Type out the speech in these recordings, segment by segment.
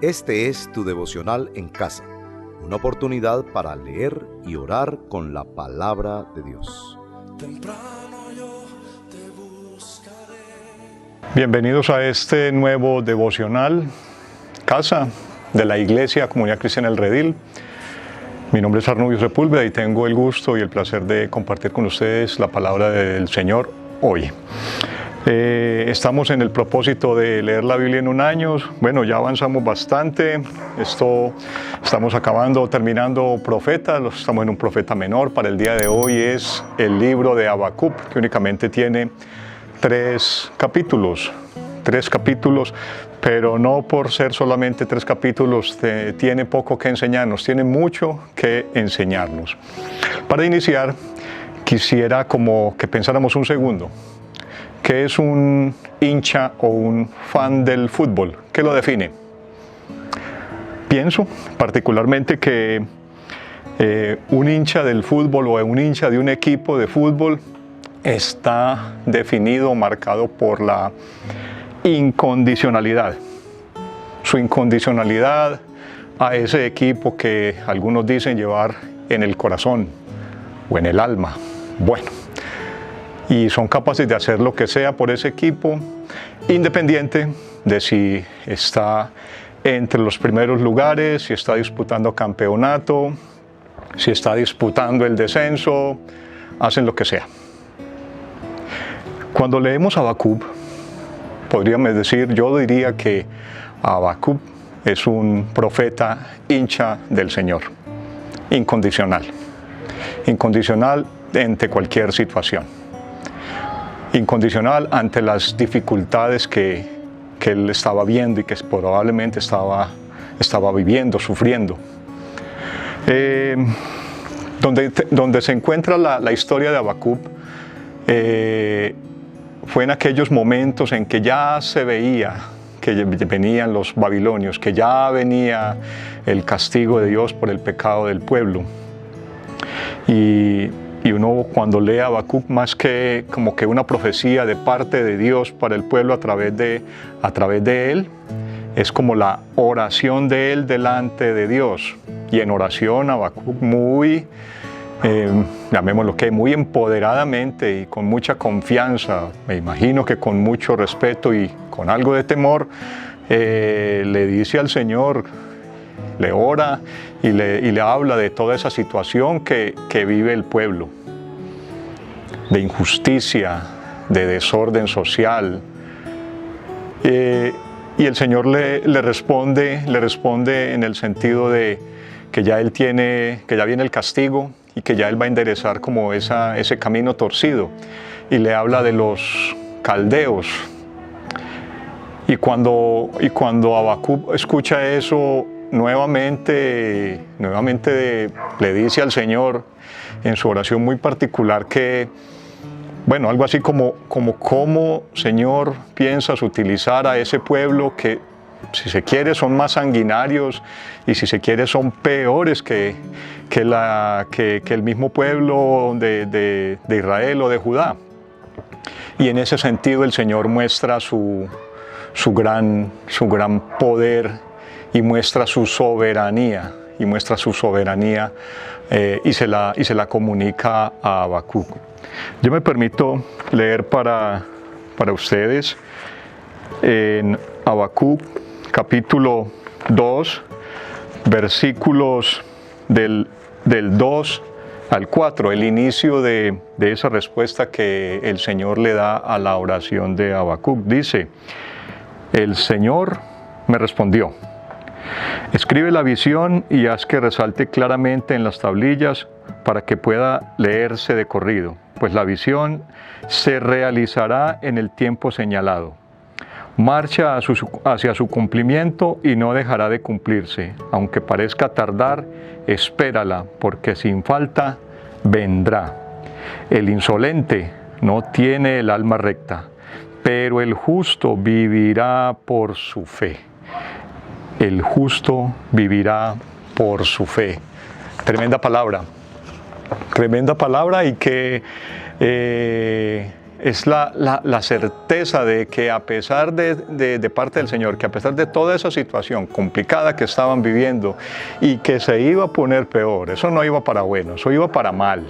Este es tu devocional en casa, una oportunidad para leer y orar con la palabra de Dios. Temprano yo te buscaré. Bienvenidos a este nuevo devocional, Casa, de la Iglesia Comunidad Cristiana El Redil. Mi nombre es Arnubio Sepúlveda y tengo el gusto y el placer de compartir con ustedes la palabra del Señor hoy. Estamos en el propósito de leer la Biblia en un año. Bueno, ya avanzamos bastante. Estamos terminando profetas. Estamos en un profeta menor. Para el día de hoy es el libro de Habacuc, que únicamente tiene tres capítulos, pero no por ser solamente 3 capítulos tiene poco que enseñarnos, tiene mucho que enseñarnos. Para iniciar, quisiera como que pensáramos un segundo. ¿Qué es un hincha o un fan del fútbol? ¿Qué lo define? Pienso particularmente que un hincha del fútbol o un hincha de un equipo de fútbol está definido, marcado por la incondicionalidad. Su incondicionalidad a ese equipo que algunos dicen llevar en el corazón o en el alma. Bueno. Y son capaces de hacer lo que sea por ese equipo, independiente de si está entre los primeros lugares, si está disputando campeonato, si está disputando el descenso, hacen lo que sea. Cuando leemos Habacuc, podríamos decir, yo diría que Habacuc es un profeta hincha del Señor, incondicional ante cualquier situación. Incondicional ante las dificultades que él estaba viendo y que probablemente estaba viviendo, sufriendo. Donde se encuentra la historia de Habacuc fue en aquellos momentos en que ya se veía que venían los babilonios, que ya venía el castigo de Dios por el pecado del pueblo. Y uno cuando lee a Habacuc, más que como que una profecía de parte de Dios para el pueblo a través de él, es como la oración de él delante de Dios. Y en oración Habacuc muy, llamémoslo que muy empoderadamente y con mucha confianza, me imagino que con mucho respeto y con algo de temor, le dice al Señor, le ora y le habla de toda esa situación que vive el pueblo, de injusticia, de desorden social. Y el Señor le responde en el sentido de que ya que ya viene el castigo y que ya Él va a enderezar como ese camino torcido. Y le habla de los caldeos. Y cuando Habacuc escucha eso, nuevamente le dice al Señor en su oración muy particular que, bueno, algo así como cómo, Señor, piensas utilizar a ese pueblo que, si se quiere, son más sanguinarios y si se quiere son peores que el mismo pueblo de Israel o de Judá. Y en ese sentido el Señor muestra su gran poder y muestra su soberanía, y se la comunica a Habacuc. Yo me permito leer para ustedes en Habacuc capítulo 2, versículos del 2 al 4, el inicio de esa respuesta que el Señor le da a la oración de Habacuc. Dice: el Señor me respondió: escribe la visión y haz que resalte claramente en las tablillas para que pueda leerse de corrido, pues la visión se realizará en el tiempo señalado. Marcha hacia su cumplimiento y no dejará de cumplirse. Aunque parezca tardar, espérala, porque sin falta vendrá. El insolente no tiene el alma recta, pero el justo vivirá por su fe. El justo vivirá por su fe. Tremenda palabra y que es la certeza de que a pesar de parte del Señor, que a pesar de toda esa situación complicada que estaban viviendo y que se iba a poner peor, eso no iba para bueno, eso iba para mal.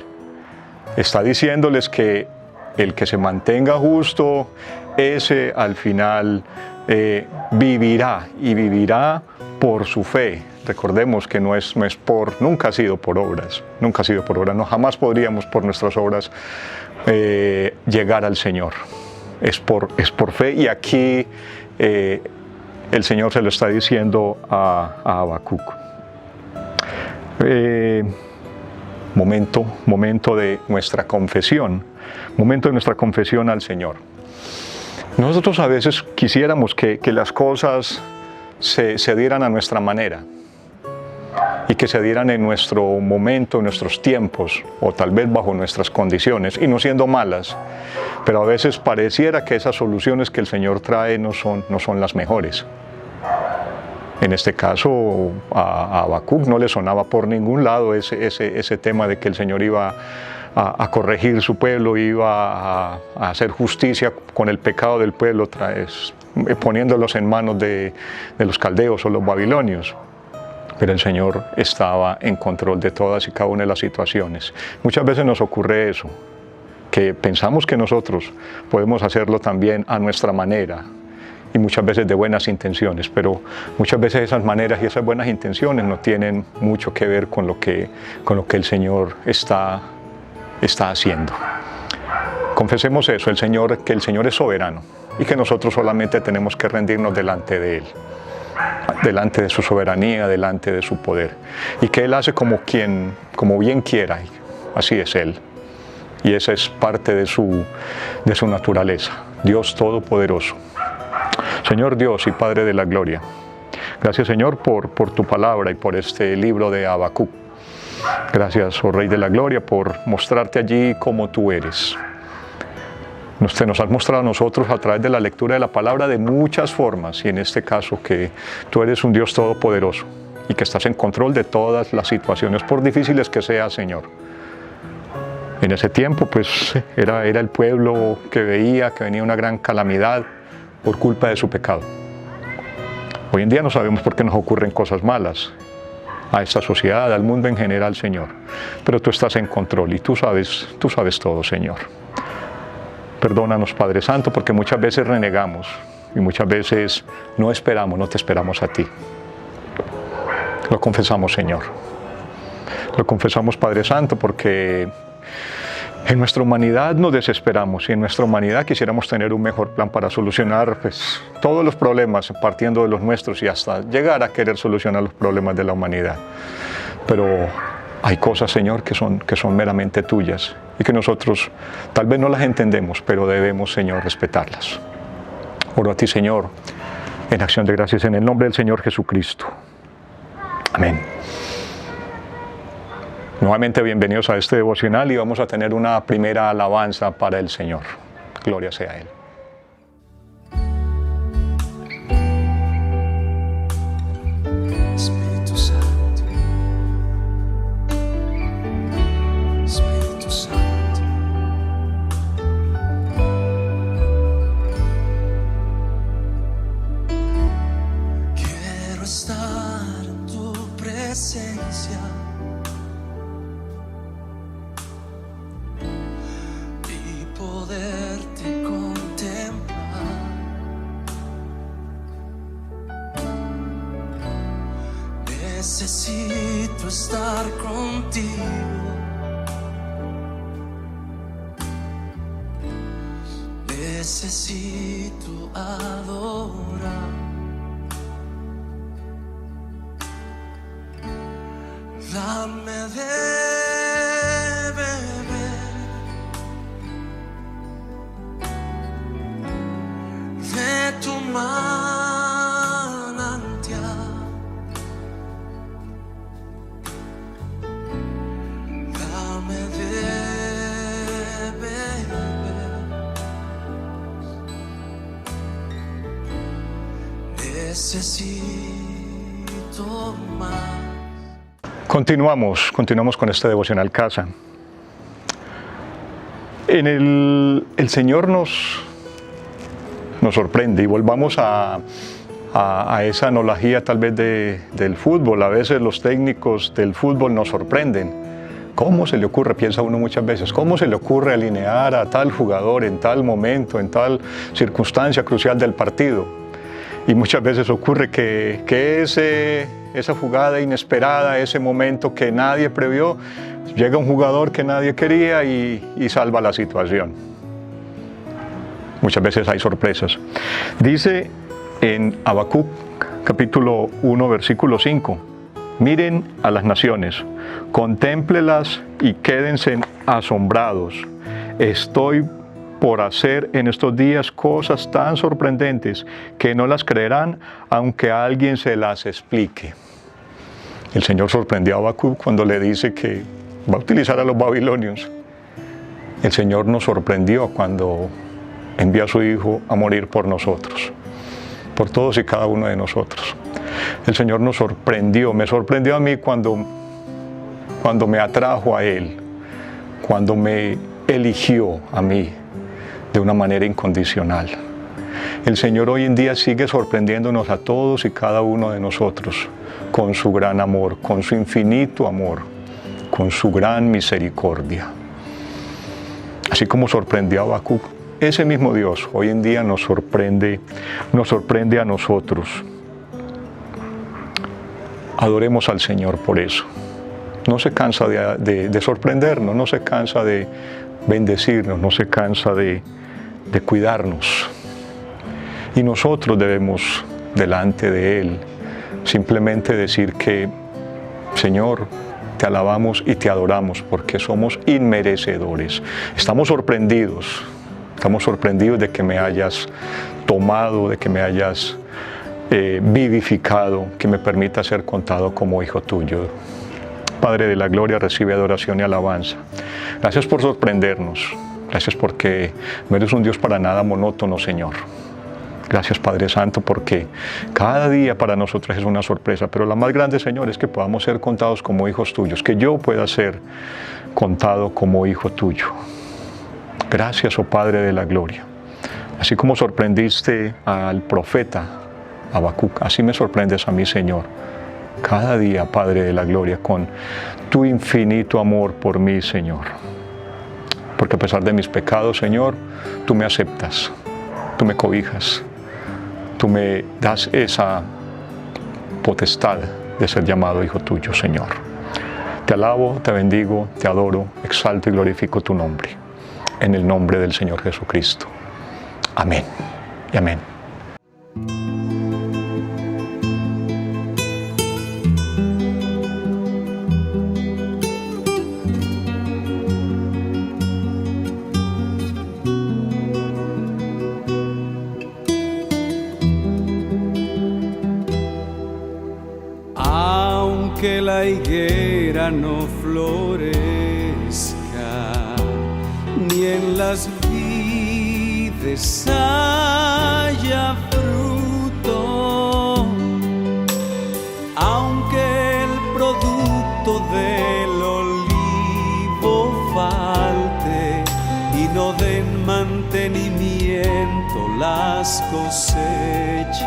Está diciéndoles que el que se mantenga justo, ese al final vivirá, y vivirá por su fe. Recordemos que nunca ha sido por obras, nunca ha sido por obras, no, jamás podríamos por nuestras obras llegar al Señor. Es por fe, y aquí el Señor se lo está diciendo a Habacuc. Momento de nuestra confesión, al Señor. Nosotros a veces quisiéramos que las cosas se dieran a nuestra manera, y que se dieran en nuestro momento, en nuestros tiempos, o tal vez bajo nuestras condiciones, y no siendo malas, pero a veces pareciera que esas soluciones que el Señor trae no son las mejores. En este caso, a Habacuc no le sonaba por ningún lado ese tema de que el Señor iba a corregir su pueblo, iba a hacer justicia con el pecado del pueblo, poniéndolos en manos de los caldeos o los babilonios. Pero el Señor estaba en control de todas y cada una de las situaciones. Muchas veces nos ocurre eso, que pensamos que nosotros podemos hacerlo también a nuestra manera, y muchas veces de buenas intenciones, pero muchas veces esas maneras y esas buenas intenciones no tienen mucho que ver con lo que el Señor está haciendo. Confesemos eso, que el Señor es soberano, y que nosotros solamente tenemos que rendirnos delante de Él, delante de su soberanía, delante de su poder, y que Él hace como bien quiera. Así es Él, y esa es parte de su naturaleza. Dios Todopoderoso, Señor Dios y Padre de la gloria, gracias, Señor, por tu palabra y por este libro de Habacuc. Gracias, oh Rey de la gloria, por mostrarte allí como tú eres. Nos has mostrado a nosotros a través de la lectura de la palabra de muchas formas, y en este caso que tú eres un Dios todopoderoso y que estás en control de todas las situaciones, por difíciles que sea, Señor. En ese tiempo pues era el pueblo que veía que venía una gran calamidad por culpa de su pecado. Hoy en día no sabemos por qué nos ocurren cosas malas a esta sociedad, al mundo en general, Señor, pero tú estás en control y tú sabes todo, Señor. Perdónanos, Padre Santo, porque muchas veces renegamos y muchas veces no te esperamos a ti. Lo confesamos, Señor. Lo confesamos, Padre Santo, porque en nuestra humanidad nos desesperamos, y en nuestra humanidad quisiéramos tener un mejor plan para solucionar todos los problemas, partiendo de los nuestros, y hasta llegar a querer solucionar los problemas de la humanidad. Pero hay cosas, Señor, que son meramente tuyas, y que nosotros tal vez no las entendemos, pero debemos, Señor, respetarlas. Oro a ti, Señor, en acción de gracias, en el nombre del Señor Jesucristo. Amén. Nuevamente bienvenidos a este devocional, y vamos a tener una primera alabanza para el Señor. Gloria sea a Él. Espíritu Santo, Espíritu Santo, quiero estar en tu presencia y poderte contemplar. Necesito estar contigo. Necesito adorar. Dame de beber de tu manantial. Dame de beber. Necesito más. Continuamos con este devocional casa. El Señor nos sorprende, y volvamos a esa analogía tal vez del fútbol. A veces los técnicos del fútbol nos sorprenden. ¿Cómo se le ocurre? Piensa uno muchas veces, ¿cómo se le ocurre alinear a tal jugador en tal momento, en tal circunstancia crucial del partido? Y muchas veces ocurre que esa jugada inesperada, ese momento que nadie previó, llega un jugador que nadie quería y salva la situación. Muchas veces hay sorpresas. Dice en Habacuc, capítulo 1, versículo 5, miren a las naciones, contémplelas y quédense asombrados. Estoy por hacer en estos días cosas tan sorprendentes que no las creerán aunque alguien se las explique. El Señor sorprendió a Habacuc cuando le dice que va a utilizar a los babilonios. El Señor nos sorprendió cuando envía a su Hijo a morir por nosotros, por todos y cada uno de nosotros. El Señor nos sorprendió, me sorprendió a mí cuando me atrajo a Él, cuando me eligió a mí de una manera incondicional. El Señor hoy en día sigue sorprendiéndonos a todos y cada uno de nosotros con su gran amor, con su infinito amor, con su gran misericordia. Así como sorprendió a Habacuc, ese mismo Dios hoy en día nos sorprende a nosotros. Adoremos al Señor por eso. No se cansa de sorprendernos, no se cansa de bendecirnos, no se cansa de cuidarnos. Y nosotros debemos, delante de Él, simplemente decir que, Señor, te alabamos y te adoramos porque somos inmerecedores. Estamos sorprendidos de que me hayas tomado, de que me hayas vivificado, que me permita ser contado como hijo tuyo. Padre de la gloria, recibe adoración y alabanza. Gracias por sorprendernos. Gracias porque no eres un Dios para nada monótono, Señor. Gracias, Padre Santo, porque cada día para nosotros es una sorpresa. Pero la más grande, Señor, es que podamos ser contados como hijos tuyos, que yo pueda ser contado como hijo tuyo. Gracias, oh Padre de la gloria. Así como sorprendiste al profeta Habacuc, así me sorprendes a mí, Señor. Cada día, Padre de la gloria, con tu infinito amor por mí, Señor. Porque a pesar de mis pecados, Señor, tú me aceptas, tú me cobijas, tú me das esa potestad de ser llamado hijo tuyo, Señor. Te alabo, te bendigo, te adoro, exalto y glorifico tu nombre. En el nombre del Señor Jesucristo. Amén y amén. Aunque la higuera no florezca, ni en las vides haya fruto, aunque el producto del olivo falte y no den mantenimiento las cosechas,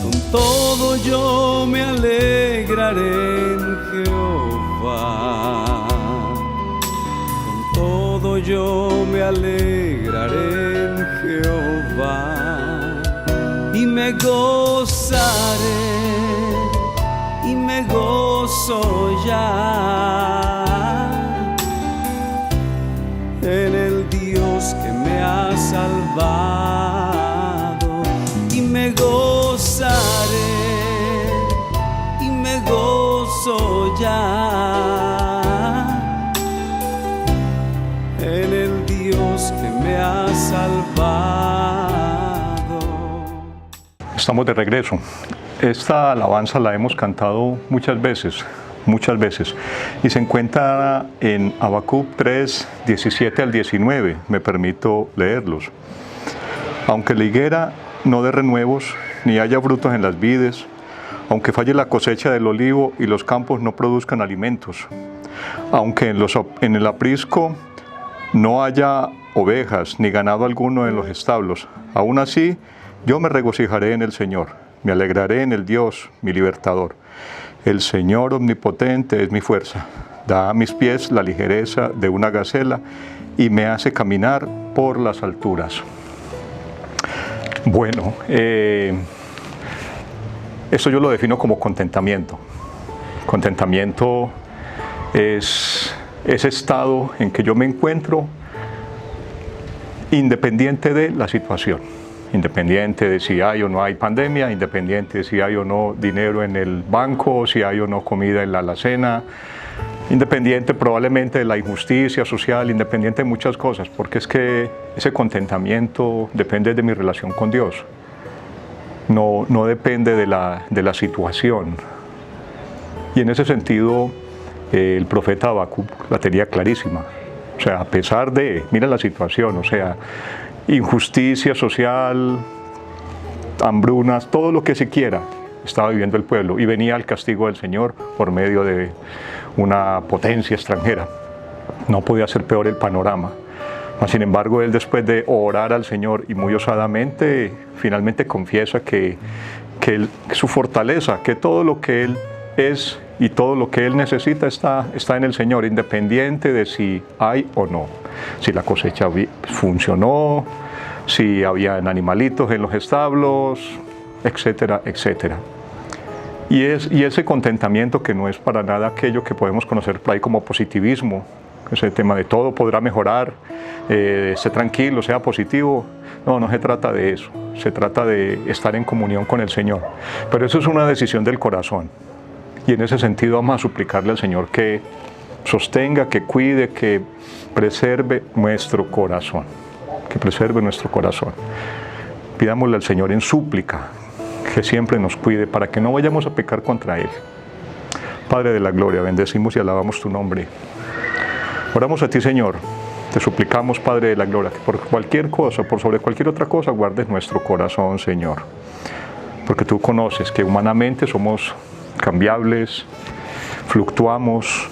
con todo yo me alegraré en Jehová. Todo yo me alegraré en Jehová y me gozaré y me gozo ya en el Dios que me ha salvado, y me gozaré y me gozo ya en el Dios que me ha salvado. Estamos de regreso. Esta alabanza la hemos cantado muchas veces, y se encuentra en Habacuc 3, 17 al 19. Me permito leerlos. Aunque la higuera no dé renuevos, ni haya frutos en las vides, aunque falle la cosecha del olivo y los campos no produzcan alimentos, Aunque en el aprisco no haya ovejas ni ganado alguno en los establos, aún así yo me regocijaré en el Señor, me alegraré en el Dios, mi libertador. El Señor omnipotente es mi fuerza, da a mis pies la ligereza de una gacela y me hace caminar por las alturas. Bueno, eso yo lo defino como contentamiento. Contentamiento es ese estado en que yo me encuentro independiente de la situación, independiente de si hay o no hay pandemia, independiente de si hay o no dinero en el banco, si hay o no comida en la alacena, independiente probablemente de la injusticia social, independiente de muchas cosas, porque es que ese contentamiento depende de mi relación con Dios, no depende de la situación. Y en ese sentido, el profeta Habacuc la tenía clarísima. O sea, a pesar de, mira la situación, o sea, injusticia social, hambrunas, todo lo que se quiera, estaba viviendo el pueblo y venía el castigo del Señor por medio de una potencia extranjera. No podía ser peor el panorama. Sin embargo, él, después de orar al Señor y muy osadamente, finalmente confiesa que su fortaleza, que todo lo que él es y todo lo que él necesita está en el Señor, independiente de si hay o no, si la cosecha funcionó, si habían animalitos en los establos, etcétera, etcétera. Y ese contentamiento, que no es para nada aquello que podemos conocer por ahí como positivismo, ese tema de todo podrá mejorar, sé tranquilo, sea positivo. No se trata de eso, se trata de estar en comunión con el Señor. Pero eso es una decisión del corazón. Y en ese sentido vamos a suplicarle al Señor que sostenga, que cuide, que preserve nuestro corazón, que preserve nuestro corazón. Pidámosle al Señor en súplica que siempre nos cuide para que no vayamos a pecar contra Él. Padre de la gloria, bendecimos y alabamos tu nombre. Oramos a ti, Señor. Te suplicamos, Padre de la gloria, que por cualquier cosa, por sobre cualquier otra cosa, guardes nuestro corazón, Señor. Porque tú conoces que humanamente somos cambiables, fluctuamos,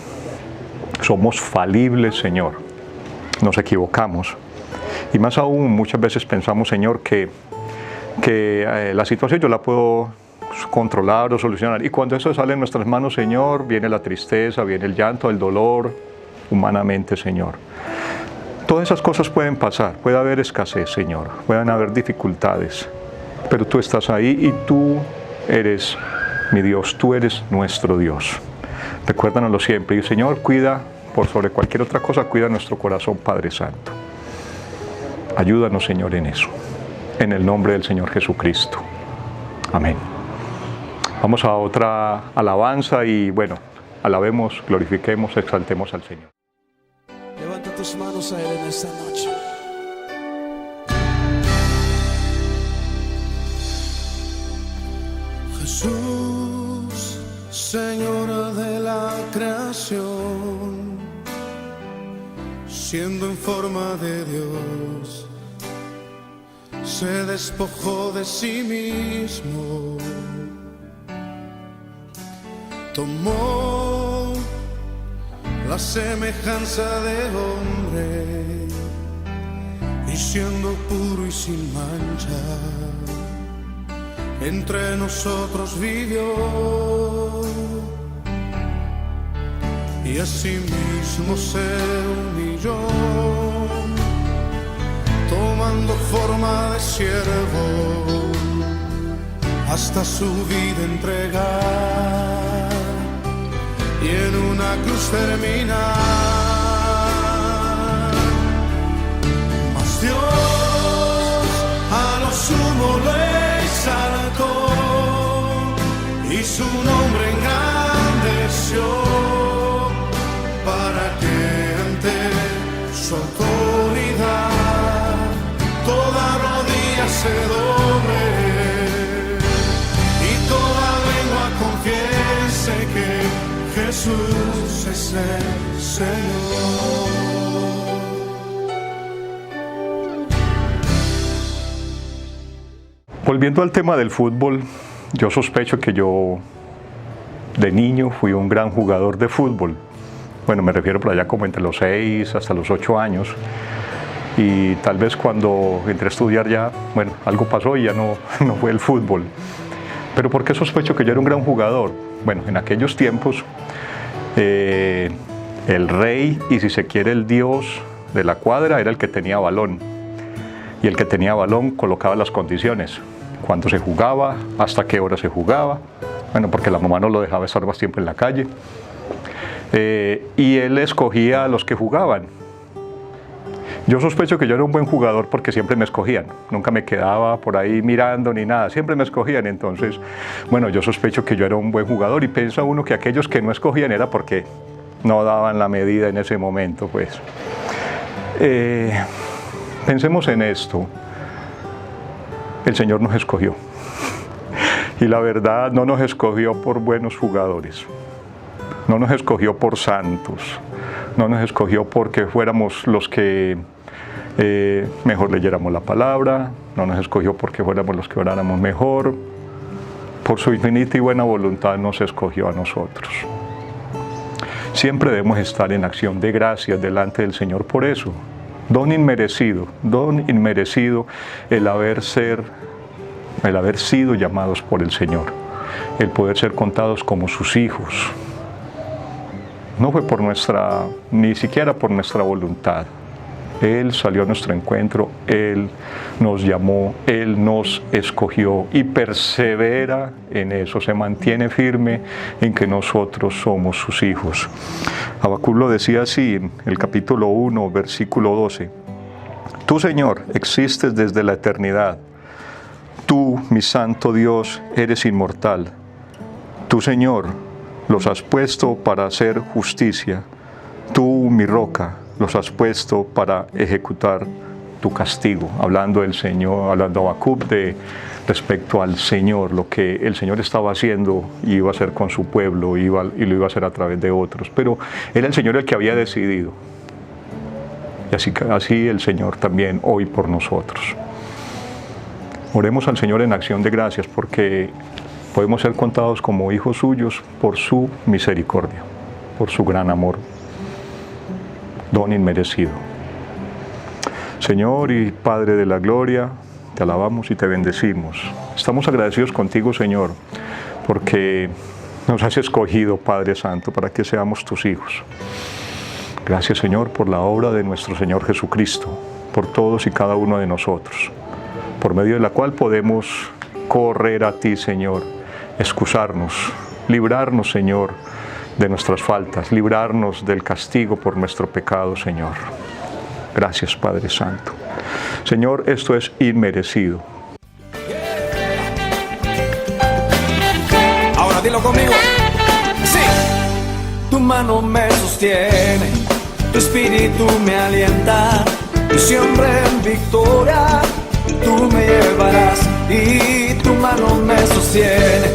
somos falibles, Señor. Nos equivocamos. Y más aún, muchas veces pensamos, Señor, que la situación yo la puedo controlar o solucionar. Y cuando eso sale en nuestras manos, Señor, viene la tristeza, viene el llanto, el dolor, humanamente, Señor. Todas esas cosas pueden pasar, puede haber escasez, Señor, pueden haber dificultades, pero tú estás ahí y tú eres mi Dios, tú eres nuestro Dios. Recuérdanoslo siempre. Y Señor, cuida, por sobre cualquier otra cosa, cuida nuestro corazón, Padre Santo. Ayúdanos, Señor, en eso. En el nombre del Señor Jesucristo. Amén. Vamos a otra alabanza y bueno, alabemos, glorifiquemos, exaltemos al Señor. Levanta tus manos a Él en esta noche. Jesús, Señor de la creación, siendo en forma de Dios, se despojó de sí mismo, tomó la semejanza de hombre y siendo puro y sin mancha, entre nosotros vivió y asimismo se humilló, tomando forma de siervo, hasta su vida entregar y en una cruz terminar. Mas Dios a lo sumo lo exaltó y su nombre engrandeció, para que ante su autoridad toda rodilla se doble y toda lengua confiese que Jesús es el Señor. Volviendo al tema del fútbol, yo sospecho que yo de niño fui un gran jugador de fútbol. bueno, me refiero por allá como entre los 6 hasta los 8 años. Y tal vez cuando entré a estudiar ya, bueno, algo pasó y ya no fue el fútbol. Pero ¿por qué sospecho que yo era un gran jugador? Bueno, en aquellos tiempos, el rey y si se quiere el dios de la cuadra era el que tenía balón. Y el que tenía balón colocaba las condiciones. Cuándo se jugaba, hasta qué hora se jugaba. Bueno, porque la mamá no lo dejaba estar más tiempo en la calle. Y él escogía a los que jugaban. Yo sospecho que yo era un buen jugador porque siempre me escogían. Nunca me quedaba por ahí mirando ni nada. Siempre me escogían. Entonces, bueno, yo sospecho que yo era un buen jugador. Y piensa uno que aquellos que no escogían era porque no daban la medida en ese momento, pues. Pensemos en esto. El Señor nos escogió. Y la verdad, no nos escogió por buenos jugadores. No nos escogió por santos. No nos escogió porque fuéramos los que mejor leyéramos la palabra. No nos escogió porque fuéramos los que oráramos mejor. Por su infinita y buena voluntad nos escogió a nosotros. Siempre debemos estar en acción de gracias delante del Señor por eso. Don inmerecido el haber sido llamados por el Señor, el poder ser contados como sus hijos. No fue ni siquiera por nuestra voluntad. Él salió a nuestro encuentro, Él nos llamó, Él nos escogió y persevera en eso, se mantiene firme en que nosotros somos sus hijos. Habacuc lo decía así en el capítulo 1, versículo 12. Tú, Señor, existes desde la eternidad. Tú, mi santo Dios, eres inmortal. Tú, Señor, los has puesto para hacer justicia. Tú, mi roca, los has puesto para ejecutar tu castigo. Hablando del Señor, hablando Habacuc respecto al Señor, lo que el Señor estaba haciendo y iba a hacer con su pueblo y lo iba a hacer a través de otros. Pero era el Señor el que había decidido. Y así el Señor también hoy por nosotros. Oremos al Señor en acción de gracias porque podemos ser contados como hijos suyos por su misericordia, por su gran amor, don inmerecido. Señor y Padre de la gloria, te alabamos y te bendecimos. Estamos agradecidos contigo, Señor, porque nos has escogido, Padre Santo, para que seamos tus hijos. Gracias, Señor, por la obra de nuestro Señor Jesucristo, por todos y cada uno de nosotros, por medio de la cual podemos correr a ti, Señor, excusarnos, librarnos, Señor, de nuestras faltas, librarnos del castigo por nuestro pecado, Señor. Gracias, Padre Santo. Señor, esto es inmerecido. Ahora dilo conmigo. Sí. Tu mano me sostiene, tu espíritu me alienta, y siempre en victoria tú me llevarás. Y tu mano me sostiene,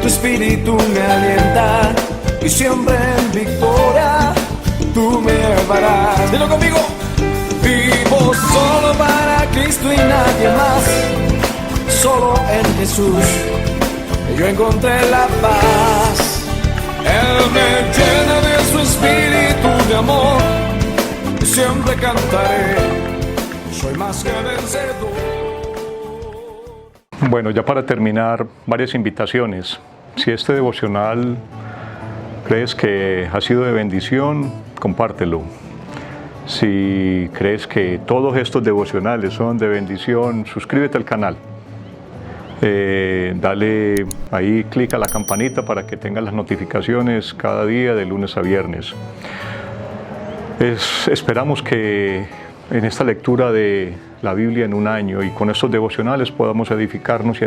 tu espíritu me alienta, y siempre en victoria tú me llevarás. Dilo conmigo. Vivo solo para Cristo y nadie más, solo en Jesús yo encontré la paz. Él me llena de su espíritu de amor, y siempre cantaré, soy más que vencedor. Bueno, ya para terminar, varias invitaciones. Si este devocional crees que ha sido de bendición, compártelo. Si crees que todos estos devocionales son de bendición, suscríbete al canal. Dale ahí clic a la campanita para que tengas las notificaciones cada día de lunes a viernes. Esperamos que en esta lectura de la Biblia en un año y con estos devocionales podamos edificarnos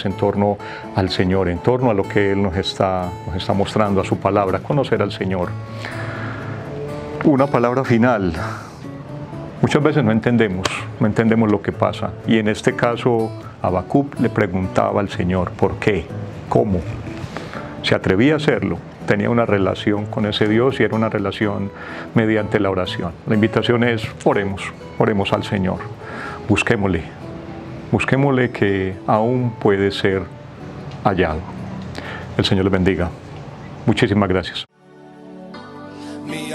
en torno al Señor, en torno a lo que Él nos está mostrando, a su palabra, conocer al Señor. Una palabra final. Muchas veces no entendemos lo que pasa. Y en este caso, Habacuc le preguntaba al Señor, ¿por qué? ¿Cómo? Se atrevía a hacerlo. Tenía una relación con ese Dios y era una relación mediante la oración. La invitación es, oremos al Señor. Busquémosle que aún puede ser hallado. El Señor les bendiga. Muchísimas gracias. Mi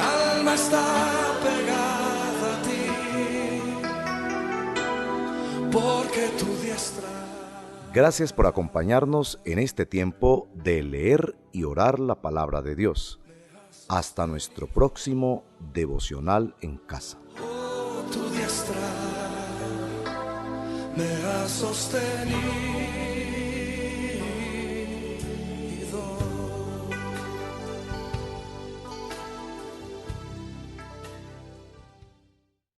porque tu diestra. Gracias por acompañarnos en este tiempo de leer y orar la palabra de Dios. Hasta nuestro próximo devocional en casa. Tu diestra me ha sostenido.